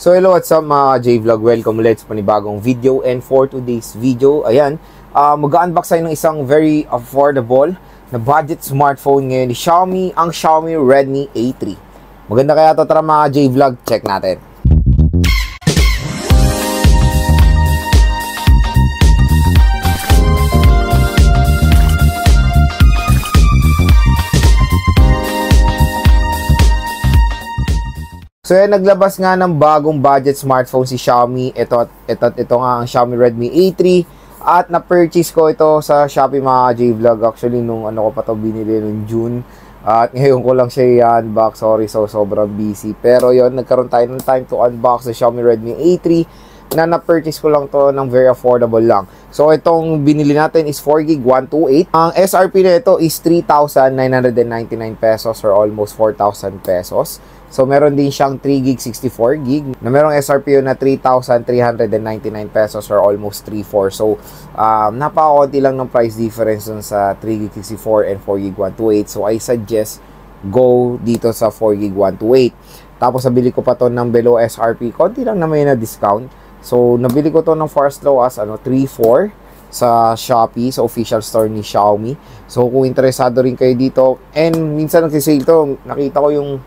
So hello, what's up mga J-Vlog? Welcome ulit sa panibagong video. And for today's video, ayan, mag-unbox tayo ng isang very affordable na budget smartphone ngayon ni Xiaomi, ang Xiaomi Redmi A3. Maganda kaya ito, tara mga J-Vlog, check natin. So yan, naglabas nga ng bagong budget smartphone si Xiaomi. Ito nga ang Xiaomi Redmi A3. At na-purchase ko ito sa Shopee mga J-Vlog. Actually, nung ano ko pa ito binili nung June. At ngayon ko lang siya i-unbox. Sorry, sobrang busy. Pero yon, nagkaroon tayo ng time to unbox the Xiaomi Redmi A3 na-purchase ko lang to ng very affordable lang. So itong binili natin is 4GB 128. Ang SRP na ito is 3,999 pesos or almost 4,000 pesos. So meron din siyang 3GB 64GB na merong SRP na 3,399 pesos or almost 3,400. So napakaunti lang ng price difference dun sa 3GB 64 and 4GB 128. So I suggest go dito sa 4GB 128. Tapos nabili ko pa to ng below SRP. Konti lang naman na discount. So, nabili ko to ng for as low as 3,400 sa Shopee, sa official store ni Xiaomi. So, kung interesado rin kayo dito, and minsan nagsisale to, nakita ko yung,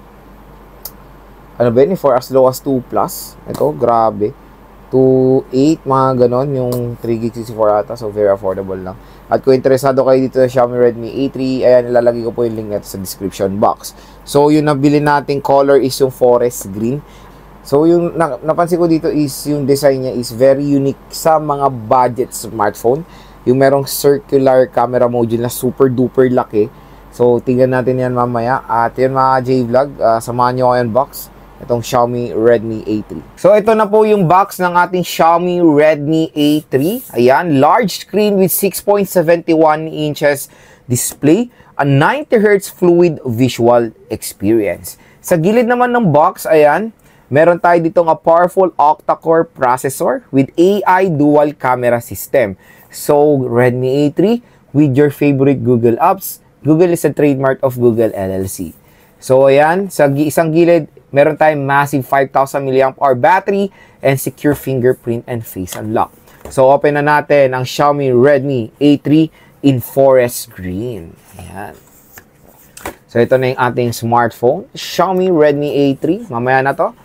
for as low as 2 plus. Ito, grabe. 2,800, mga ganon, yung 3GB 64 ata. So, very affordable lang. At kung interesado kayo dito sa Xiaomi Redmi A3, ayan, ilalagay ko po yung link nito sa description box. So, yung nabili nating color is yung forest green. So, yung napansin ko dito is yung design niya is very unique sa mga budget smartphone. Yung merong circular camera module na super duper laki. So, tingnan natin yan mamaya. At yun mga J-Vlog, samahan nyo ako unbox itong Xiaomi Redmi A3. So, ito na po yung box ng ating Xiaomi Redmi A3. Ayan, large screen with 6.71 inches display. A 90Hz fluid visual experience. Sa gilid naman ng box, ayan, meron tayo ditong a powerful octa-core processor with AI dual camera system. So, Redmi A3 with your favorite Google apps. Google is a trademark of Google LLC. So, ayan, sa isang gilid, meron tayong massive 5,000 mAh battery and secure fingerprint and face unlock. So, open na natin ang Xiaomi Redmi A3 in forest green. Ayan. So, ito na yung ating smartphone. Xiaomi Redmi A3. Mamaya na to.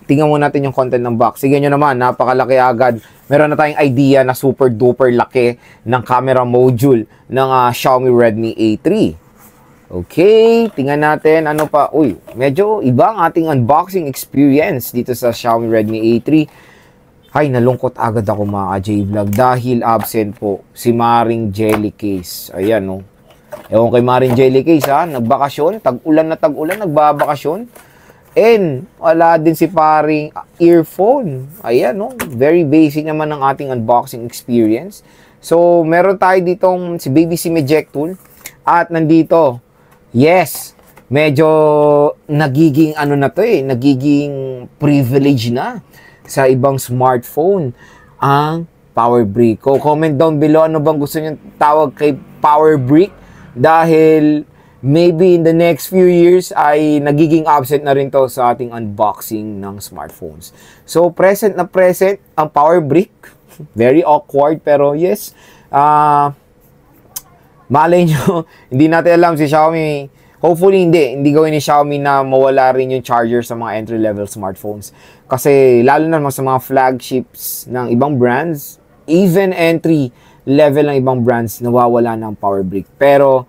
Tingnan muna natin yung content ng box. Sige nyo naman, napakalaki agad. Meron na tayong idea na super duper laki ng camera module ng Xiaomi Redmi A3. Okay, tingnan natin ano pa. Uy, medyo iba ang ating unboxing experience dito sa Xiaomi Redmi A3. Ay, nalungkot agad ako mga J-Vlog dahil absent po si Maring Jellycase. Ayan, no. Ewan kay Maring Jellycase, ha. Nagbakasyon, tag-ulan na tag-ulan, nagbabakasyon. And wala din si paring earphone. Ayan, no? Very basic naman ang ating unboxing experience. So, meron tayo ditong si Baby SIM eject tool. At nandito, yes, medyo nagiging na to nagiging privilege na sa ibang smartphone ang power brick. Comment down below ano bang gusto niyo tawag kay power brick dahil maybe in the next few years ay nagiging absent na rin to sa ating unboxing ng smartphones. So, present na present ang power brick. Very awkward, pero yes. Malay nyo, hindi natin alam si Xiaomi. Hopefully, hindi gawin ni Xiaomi na mawala rin yung charger sa mga entry-level smartphones. Kasi, lalo na sa mga flagships ng ibang brands, even entry-level ng ibang brands, nawawala ng power brick. Pero,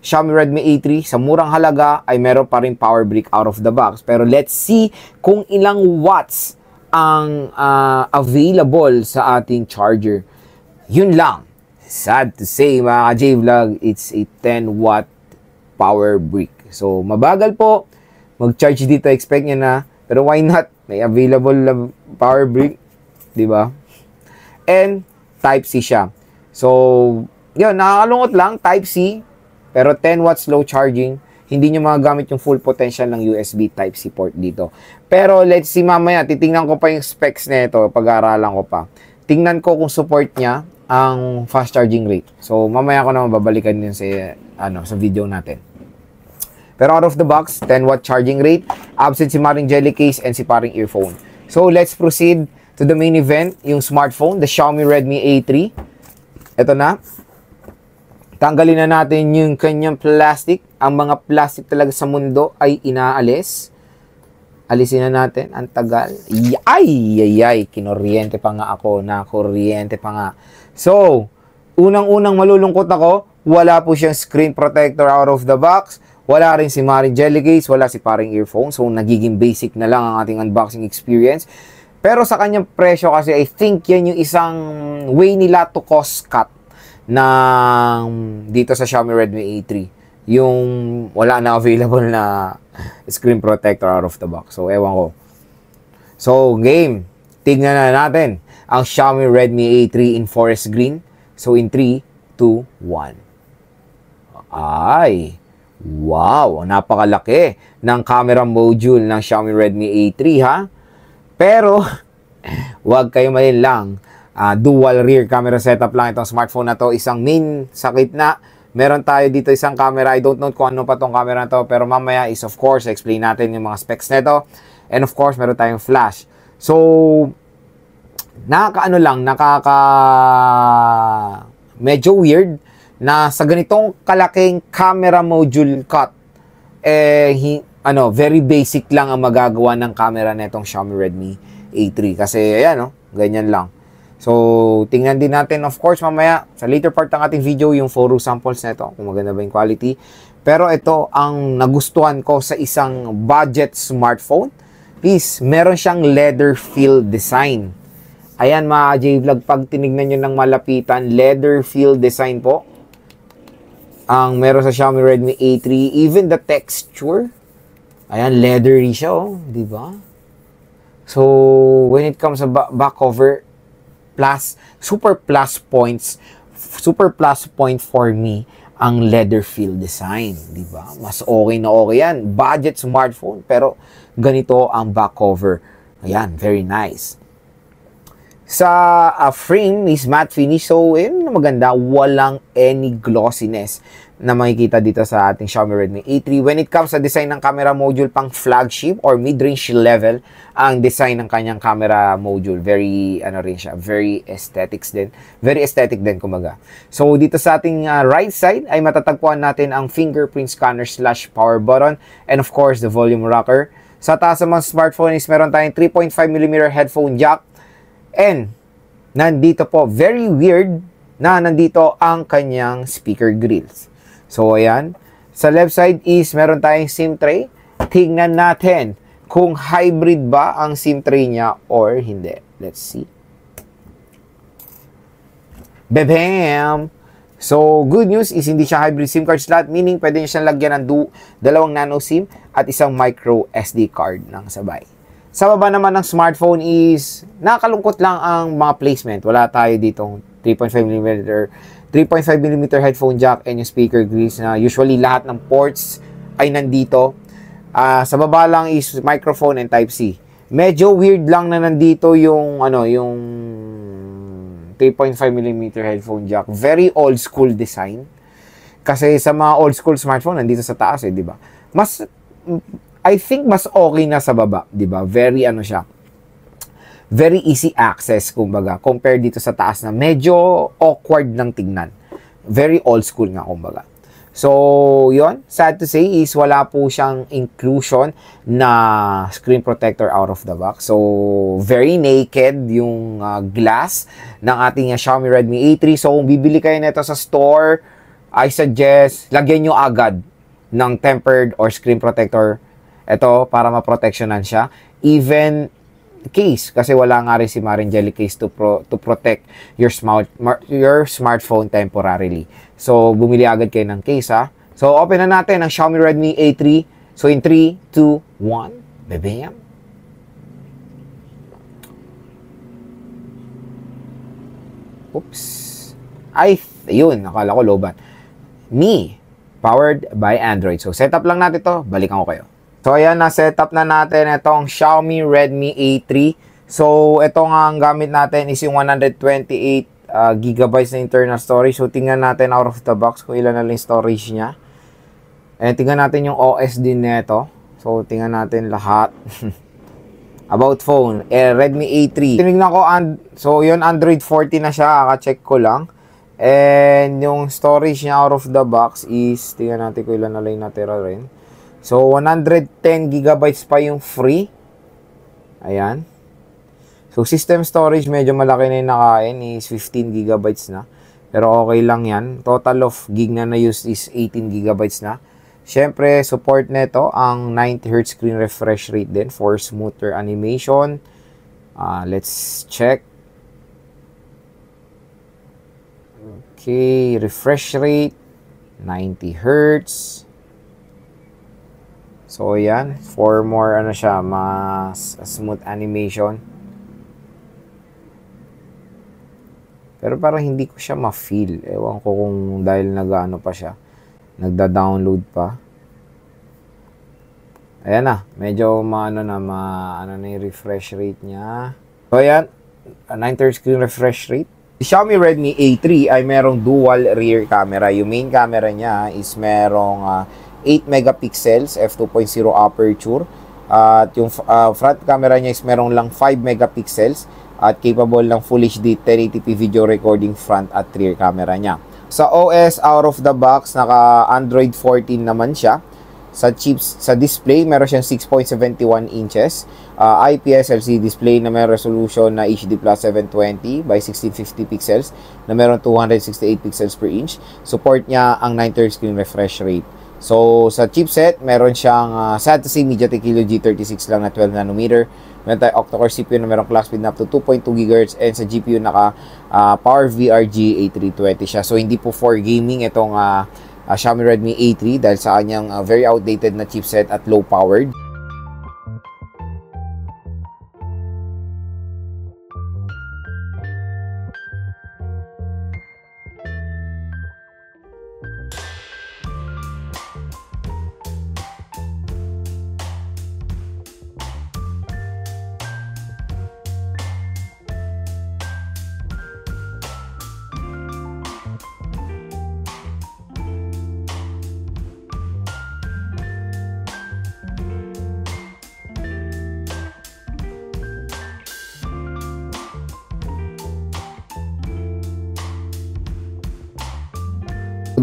Xiaomi Redmi A3 sa murang halaga ay meron pa rin power brick out of the box. Pero let's see kung ilang watts ang available sa ating charger. Yun lang. Sad to say mga J-Vlog, it's a 10 watt power brick. So mabagal po. Mag-charge dito, expect nyo na. Pero why not? May available na power brick. Diba? And Type-C siya. So yun, nakakalungkot lang. Type-C. Pero 10 watts slow charging, hindi nyo magagamit yung full potential ng USB Type-C port dito. Pero let's see mamaya, titingnan ko pa yung specs nito, pag-aaralan ko pa. Tingnan ko kung support niya ang fast charging rate. So mamaya ko naman babalikan din sa video natin. Pero out of the box, 10 watt charging rate, absent si Maring Jellycase and si paring earphone. So, let's proceed to the main event, yung smartphone, the Xiaomi Redmi A3. Ito na. Tanggalin na natin yung kanyang plastic. Ang mga plastic talaga sa mundo ay inaalis. Alisin na natin. Ang tagal. Ay. Kinoryente pa nga ako. Nakuryente pa nga. So, unang-unang malulungkot ako, wala po siyang screen protector out of the box. Wala rin si Maring Jelly Case. Wala si paring earphone. So, nagiging basic na lang ang ating unboxing experience. Pero sa kanyang presyo kasi, I think yan yung isang way nila to cost cut ng dito sa Xiaomi Redmi A3. Yung wala na available na screen protector out of the box. So, ewan ko. So, game. Tignan na natin ang Xiaomi Redmi A3 in forest green. So, in 3, 2, 1. Ay! Wow! Napakalaki ng camera module ng Xiaomi Redmi A3, ha? Pero, wag kayo malinlang. Dual rear camera setup lang itong smartphone na to. Isang main sa gitna. Meron tayo dito isang camera. I don't know kung ano pa tong camera na to. Pero mamaya is of course, explain natin yung mga specs nito. And of course, meron tayong flash. So, medyo weird na sa ganitong kalaking camera module cut, very basic lang ang magagawa ng camera netong Xiaomi Redmi A3 kasi ayan, ganyan lang. So, tingnan din natin of course mamaya sa later part ng ating video yung photo samples nito kung maganda ba yung quality. Pero ito ang nagustuhan ko sa isang budget smartphone is meron siyang leather feel design. Ayan mga J-Vlog, pag tinignan nyo ng malapitan, leather feel design po ang meron sa Xiaomi Redmi A3. Even the texture, ayan, leathery siya, di ba? So, when it comes sa back cover, super plus point for me ang leather feel design, di ba? Mas okay na okay yan. Budget smartphone, pero ganito ang back cover. Ayan, very nice. Sa frame is matte finish. So, yun maganda. Walang any glossiness na makikita dito sa ating Xiaomi Redmi A3. When it comes sa design ng camera module pang flagship or mid-range level, ang design ng kanyang camera module, very, very aesthetics din. Very aesthetic din, kumbaga. So, dito sa ating right side ay matatagpuan natin ang fingerprint scanner / power button and of course, the volume rocker. Sa taas ng mga smartphone is meron tayong 3.5mm headphone jack. And, nandito po, very weird na nandito ang kanyang speaker grills. So, ayan. Sa left side is meron tayong SIM tray. Tingnan natin kung hybrid ba ang SIM tray niya or hindi. Let's see. Bebam! So, good news is hindi siya hybrid SIM card slot, meaning pwede niya siyang lagyan ng dalawang nano SIM at isang micro SD card ng sabay. Sa baba naman ng smartphone is nakakalungkot lang ang mga placement. Wala tayo ditong 3.5mm headphone jack and yung speaker grills na usually lahat ng ports ay nandito. Sa baba lang is microphone and Type-C. Medyo weird lang na nandito yung 3.5mm headphone jack. Very old school design. Kasi sa mga old school smartphone nandito sa taas di ba? I think mas okay na sa baba, di ba? Very very easy access, kumbaga, compared dito sa taas na medyo awkward ng tignan. Very old school nga, kumbaga. So, yon, sad to say is wala po siyang inclusion na screen protector out of the box. So, very naked yung glass ng ating Xiaomi Redmi A3. So, kung bibili kayo nito sa store, I suggest lagyan nyo agad ng tempered or screen protector ito para maproteksyonan siya. Even case, kasi wala nga rin si Maring Jelly Case to protect your smartphone temporarily. So, bumili agad kayo ng case, ha? So, open na natin ang Xiaomi Redmi A3. So, in 3, 2, 1, bebem. Oops. Ayun, nakala ko lobat. Mi, powered by Android. So, setup lang natin to. Balikan ko kayo. So, ayan, na-setup na natin itong Xiaomi Redmi A3. So, ito nga ang gamit natin is yung 128 GB na internal storage. So, tingnan natin out of the box kung ilan na lang storage niya. And tingnan natin yung OS din nito. So, tingnan natin lahat. About phone, Redmi A3. Tinignan ko, so yun, Android 14 na siya, kaka-check ko lang. And yung storage niya out of the box is, tingnan natin kung ilan na lang natira rin. So, 110 gigabytes pa yung free. Ayan. So, system storage, medyo malaki na yung nakain, is 15 gigabytes na. Pero okay lang yan. Total of gig na na-use is 18 gigabytes na. Siyempre, support nito ang 90Hz screen refresh rate din for smoother animation. Let's check. Okay, refresh rate 90Hz. So, ayan. For more, ano siya, mas smooth animation. Pero parang hindi ko siya ma-feel. Ewan ko kung dahil nag-ano pa siya. Nagda-download pa. Ayan na. Medyo ano na yung refresh rate niya. So, ayan. 9:30 screen refresh rate. Si Xiaomi Redmi A3 ay merong dual rear camera. Yung main camera niya is merong 8 megapixels, f2.0 aperture. At yung front camera niya is merong lang 5 megapixels at capable ng Full HD 1080p video recording front at rear camera niya. Sa OS, out of the box, naka Android 14 naman siya. Sa display, meron siyang 6.71 inches. IPS LCD display na may resolution na HD Plus 720 by 1650 pixels na meron 268 pixels per inch. Support niya ang 9:30 screen refresh rate. So, sa chipset, meron siyang sad to say MediaTek Helio G36 lang na 12 nanometer. Meron tayo octa-core CPU na merong clock speed na up to 2.2 GHz and sa GPU naka PowerVR G8320 siya. So, hindi po for gaming itong Xiaomi Redmi A3 dahil sa kanyang very outdated na chipset at low powered.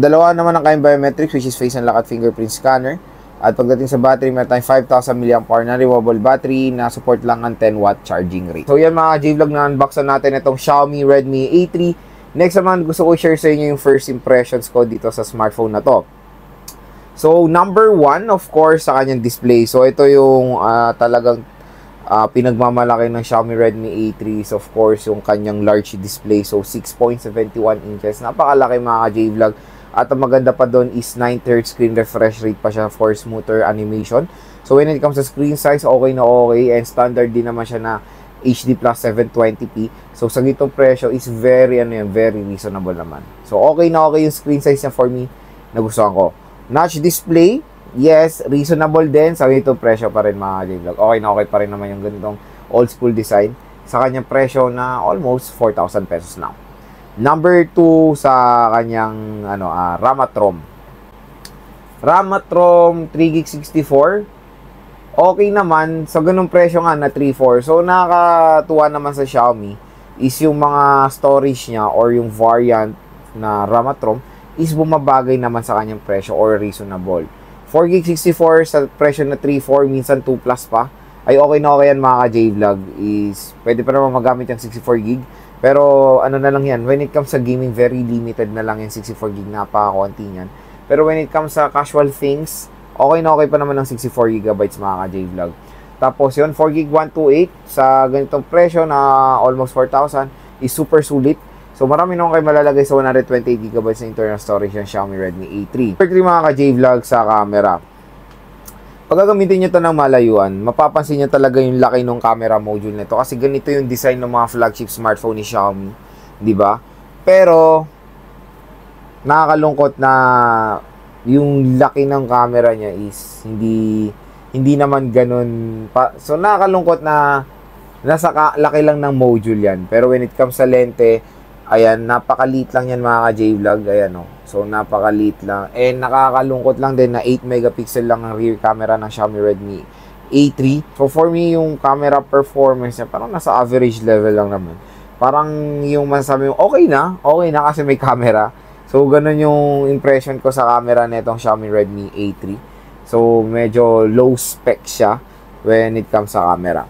Dalawa naman ang kayang biometrics, which is face unlock at fingerprint scanner. At pagdating sa battery, meron tayong 5,000 mAh na removable battery na support lang ng 10W charging rate. So yan mga J-Vlog, na unboxan natin itong Xiaomi Redmi A3. Next naman, gusto ko share sa inyo yung first impressions ko dito sa smartphone na to. So number one, of course, sa kanyang display. So ito yung talagang pinagmamalaki ng Xiaomi Redmi A3 is of course yung kanyang large display. So 6.71 inches. Napakalaki mga J-Vlog. At ang maganda pa doon is 9:30 screen refresh rate pa siya for smoother animation. So when it comes to screen size, okay na okay. And standard din naman siya na HD Plus 720p. So sa gitong presyo is very reasonable naman. So okay na okay yung screen size niya for me. Nagustuhan ko. Notch display, yes, reasonable din. Sa gitong presyo pa rin mga J-Vlog. Okay na okay pa rin naman yung ganitong old school design. Sa kanyang presyo na almost 4,000 pesos now. Number 2 sa kanyang RAM at ROM. RAM at ROM 3GB64. Okay naman sa ganung presyo nga na 3.4. So nakakatuwa naman sa Xiaomi is yung mga storage niya or yung variant na RAM at ROM is bumabagay naman sa kanyang presyo or reasonable. 4GB64 sa presyo na 3.4, minsan 2 plus pa. Ay okay na okay yan mga ka-J-Vlog, is pwede pa naman magamit yung 64GB. Pero ano na lang yan, when it comes sa gaming, very limited na lang yung 64GB, napaka-konti yan. Pero when it comes sa casual things, okay na okay pa naman ng 64GB mga ka-J-Vlog. Tapos yun, 4GB 128 sa ganitong presyo na almost 4,000 is super sulit. So marami naman kayo malalagay sa 128GB na internal storage ng Xiaomi Redmi A3. Number 3 mga ka-J-Vlog sa camera. Pag gagamitin nyo ito ng malayuan, mapapansin nyo talaga yung laki ng camera module nito kasi ganito yung design ng mga flagship smartphone ni Xiaomi, di ba? Pero nakakalungkot na yung laki ng camera niya is hindi naman ganun pa. So nakakalungkot na nasa laki lang ng module yan. Pero when it comes sa lente, ayan, napakaliit lang yan mga ka-J-Vlog, ayan o. So, napakaliit lang. And nakakalungkot lang din na 8 megapixel lang ang rear camera ng Xiaomi Redmi A3. So for me, yung camera performance niya, parang nasa average level lang naman. Parang yung masasabi mo, okay na kasi may camera. So ganun yung impression ko sa camera nitong Xiaomi Redmi A3. So medyo low spec siya when it comes sa camera.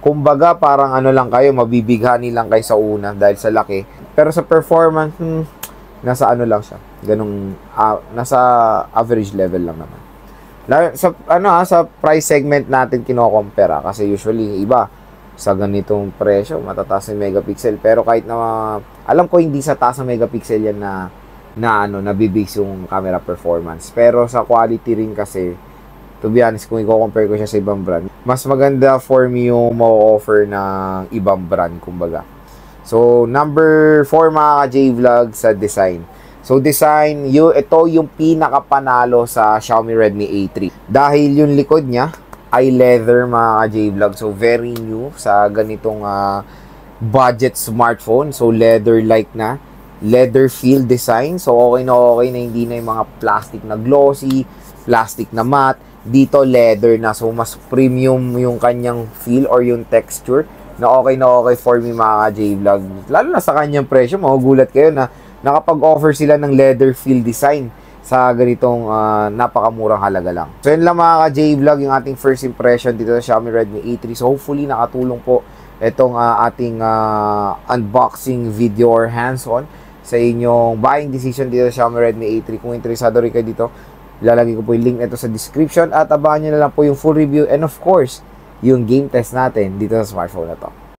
Kumbaga parang ano lang kayo, mabibighani lang kayo sa una dahil sa laki. Pero sa performance, nasa ano lang siya. Ganung nasa average level lang naman. Sa price segment natin kino-compare kasi usually iba sa ganitong presyo matataas yung megapixel, pero kahit na alam ko hindi sa taas ng megapixel yan na nabibigis yung camera performance, pero sa quality rin kasi, to be honest, kung i-compare ko siya sa ibang brand, mas maganda for me yung ma-offer ng ibang brand, kumbaga. So number 4 mga ka-J-Vlog sa design. So design, ito yung pinakapanalo sa Xiaomi Redmi A3. Dahil yung likod niya ay leather mga ka-J-Vlog. So very new sa ganitong budget smartphone. So leather-like na. Leather feel design. So okay na hindi na yung mga plastic na glossy, plastic na matte. Dito leather na. So mas premium yung kanyang feel or yung texture. Na okay for me mga ka-J-Vlog. Lalo na sa kanyang presyo, magugulat kayo na nakapag-offer sila ng leather feel design sa ganitong napakamurang halaga lang. So yun lang mga ka-J-Vlog, yung ating first impression dito sa Xiaomi Redmi A3. So hopefully nakatulong po itong ating unboxing video or hands-on sa inyong buying decision dito sa Xiaomi Redmi A3. Kung interesado rin kayo dito, lalagay ko po yung link nito sa description at abangan nyo na lang po yung full review and of course, yung game test natin dito sa smartphone na to.